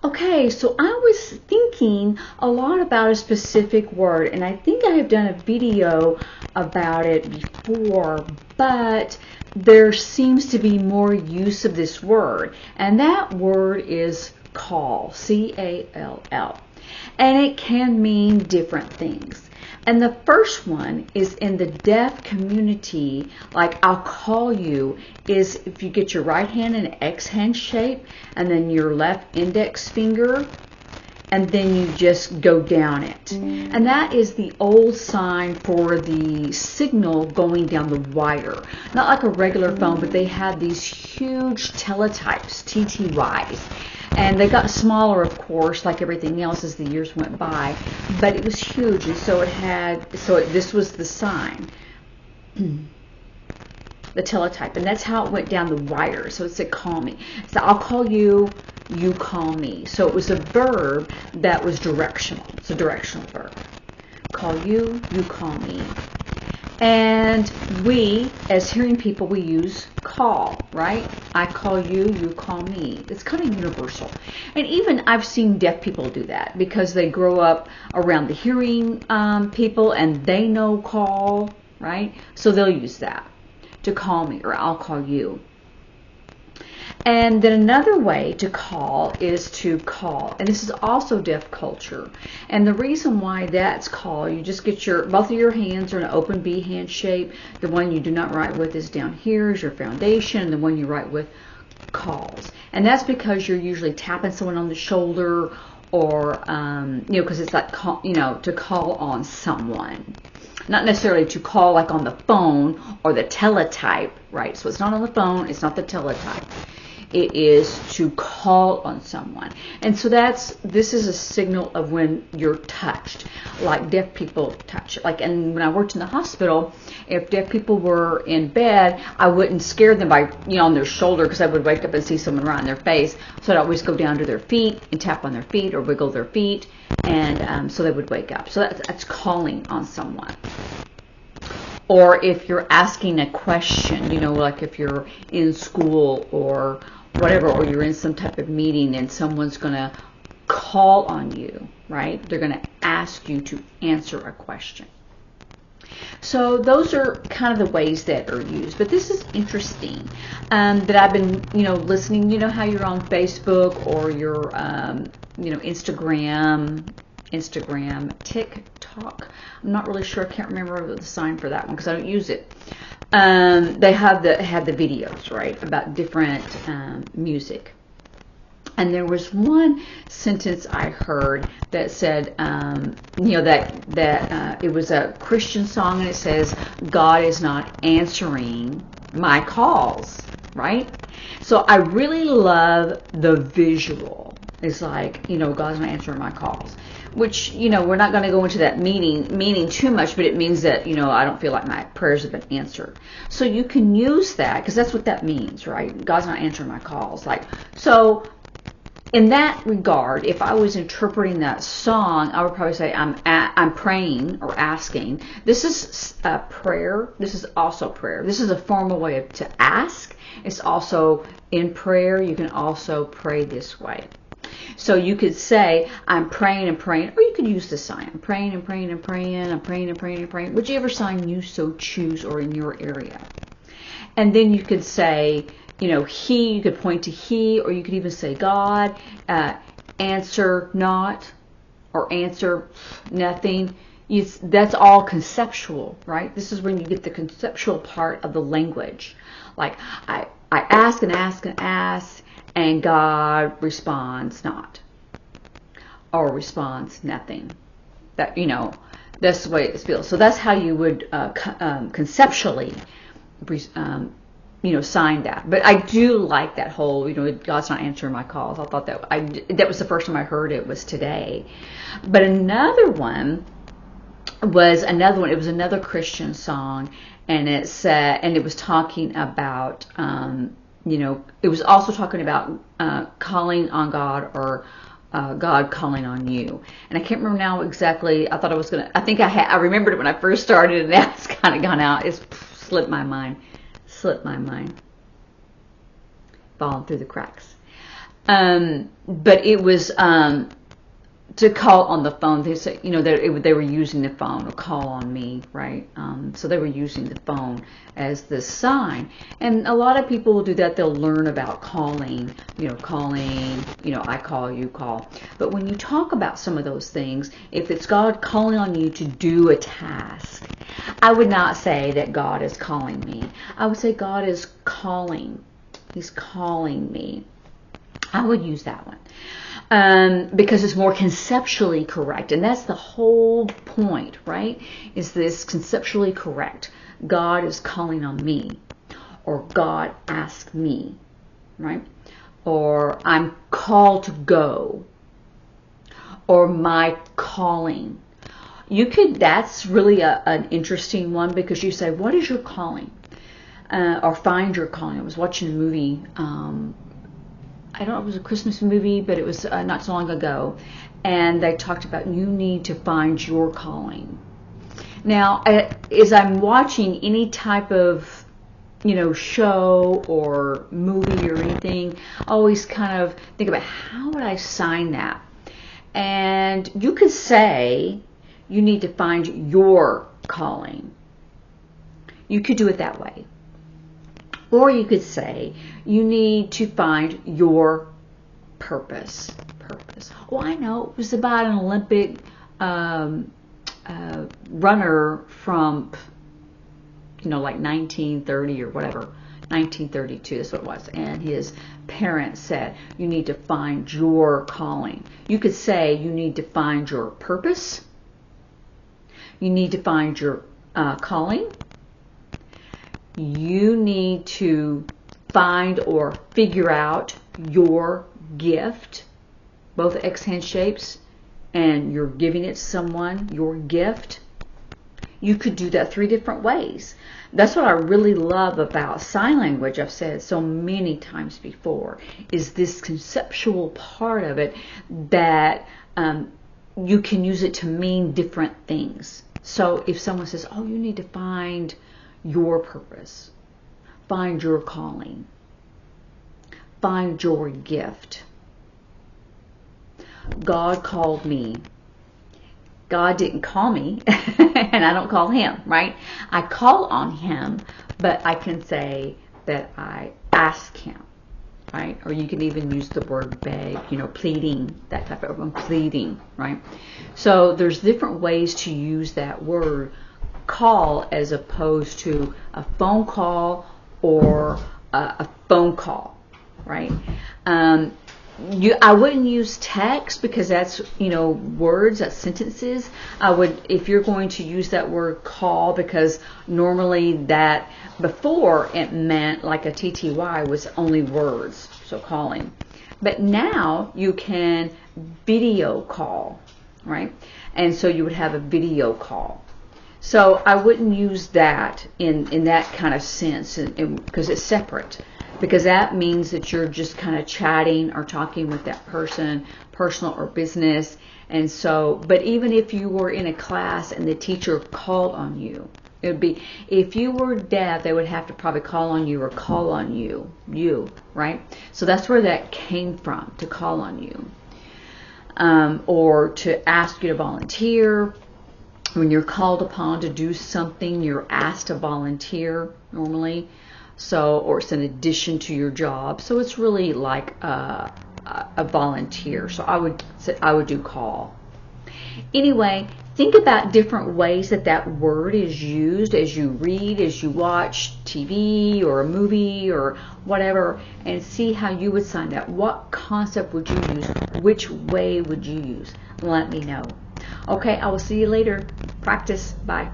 Okay, so I was thinking a lot about a specific word, and I think I have done a video about it before, but there seems to be more use of this word, and that word is call, C-A-L-L, and it can mean different things. And the first one is in the deaf community, like I'll call you, is if you get your right hand in an X hand shape and then your left index finger, and then you just go down it. And that is the old sign for the signal going down the wire. Not like a regular phone, but they had these huge teletypes, TTYs. And they got smaller, of course, like everything else as the years went by. But it was huge, and so this was the sign, the teletype, and that's how it went down the wire. So it said, call me. So I'll call you, you call me. So it was a verb that was directional. It's a directional verb. Call you, you call me. And we, as hearing people, we use call, right? I call you, you call me. It's kind of universal. And even I've seen deaf people do that because they grow up around the hearing people and they know call, right? So they'll use that to call me, or I'll call you. And then another way to call is to call, and this is also deaf culture. And the reason why that's call, you just get both of your hands are in an open B hand shape. The one you do not write with is down here, is your foundation, and the one you write with calls. And that's because you're usually tapping someone on the shoulder, or because it's like to call on someone. Not necessarily to call like on the phone or the teletype, right? So it's not on the phone, it's not the teletype. It is to call on someone. And so this is a signal of when you're touched, like deaf people touch. And when I worked in the hospital, if deaf people were in bed, I wouldn't scare them by, on their shoulder, because I would wake up and see someone right in their face. So I'd always go down to their feet and tap on their feet or wiggle their feet, and so they would wake up. So that's calling on someone. Or if you're asking a question, like if you're in school or whatever, or you're in some type of meeting and someone's going to call on you, right? They're going to ask you to answer a question. So those are kind of the ways that are used. But this is interesting that I've been, listening. You know how you're on Facebook or your, Instagram, TikTok. I'm not really sure. I can't remember the sign for that one because I don't use it. They had the videos, right, about different music. And there was one sentence I heard that said, that it was a Christian song, and it says, God is not answering my calls, right? So I really love the visual. It's like, God's not answering my calls. Which, we're not going to go into that meaning too much, but it means that, I don't feel like my prayers have been answered. So you can use that, because that's what that means, right? God's not answering my calls. So in that regard, if I was interpreting that song, I would probably say I'm praying or asking. This is a prayer. This is also prayer. This is a formal way to ask. It's also in prayer. You can also pray this way. So you could say, I'm praying and praying, or you could use the sign. I'm praying and praying and praying. I'm praying and praying and praying. Whichever sign you so choose, or in your area. And then you could say, you could point to he, or you could even say God, answer not, or answer nothing. That's all conceptual, right? This is when you get the conceptual part of the language. Like, I ask and ask and ask, and God responds not, or responds nothing. That, that's the way it feels. So that's how you would conceptually, sign that. But I do like that whole, God's not answering my calls. I thought that was the first time I heard it, was today. But another one. It was another Christian song, and it said, and it was talking about, it was also talking about calling on God, or God calling on you. And I can't remember now exactly. I thought I was gonna. I think I remembered it when I first started, and now it's kind of gone out. It's slipped my mind, fallen through the cracks. But it was to call on the phone. They said, they were using the phone to call on me, right? So they were using the phone as the sign. And a lot of people will do that. They'll learn about calling, I call, you call. But when you talk about some of those things, if it's God calling on you to do a task, I would not say that God is calling me. I would say God is calling. He's calling me. I would use that one. Because it's more conceptually correct. And that's the whole point, right? Is this conceptually correct? God is calling on me. Or God asked me, right? Or I'm called to go. Or my calling. That's really an interesting one, because you say, what is your calling? Or find your calling. I was watching a movie, I don't know if it was a Christmas movie, but it was not so long ago, and they talked about you need to find your calling. Now, as I'm watching any type of, show or movie or anything, I always kind of think about, how would I sign that? And you could say you need to find your calling. You could do it that way. Or you could say, you need to find your purpose. Oh, I know. It was about an Olympic runner from, like 1930 or whatever. 1932, that's what it was. And his parents said, you need to find your calling. You could say, you need to find your purpose. You need to find your calling. You need to find or figure out your gift, both X-hand shapes, and you're giving it to someone, your gift. You could do that 3 different ways. That's what I really love about sign language. I've said so many times before, is this conceptual part of it that you can use it to mean different things. So if someone says, oh, you need to find your purpose, find your calling, find your gift. God called me. God didn't call me, and I don't call him, right? I call on him, but I can say that I ask him, right? Or you can even use the word beg, pleading, that type of, I'm pleading, right? So there's different ways to use that word call as opposed to a phone call or a phone call, right? I wouldn't use text, because that's, words, that's sentences. I would, if you're going to use that word call, because normally that before it meant like a TTY was only words, so calling. But now you can video call, right? And so you would have a video call. So I wouldn't use that in that kind of sense, because it's separate. Because that means that you're just kind of chatting or talking with that person, personal or business. And so, but even if you were in a class and the teacher called on you, it would be, if you were deaf, they would have to probably call on you or call on you, right? So that's where that came from, to call on you. Or to ask you to volunteer. When you're called upon to do something, you're asked to volunteer normally. So, or it's an addition to your job. So it's really like a volunteer. So I would do call. Anyway, think about different ways that word is used as you read, as you watch TV or a movie or whatever, and see how you would sign that. What concept would you use? Which way would you use? Let me know. Okay, I will see you later. Practice. Bye.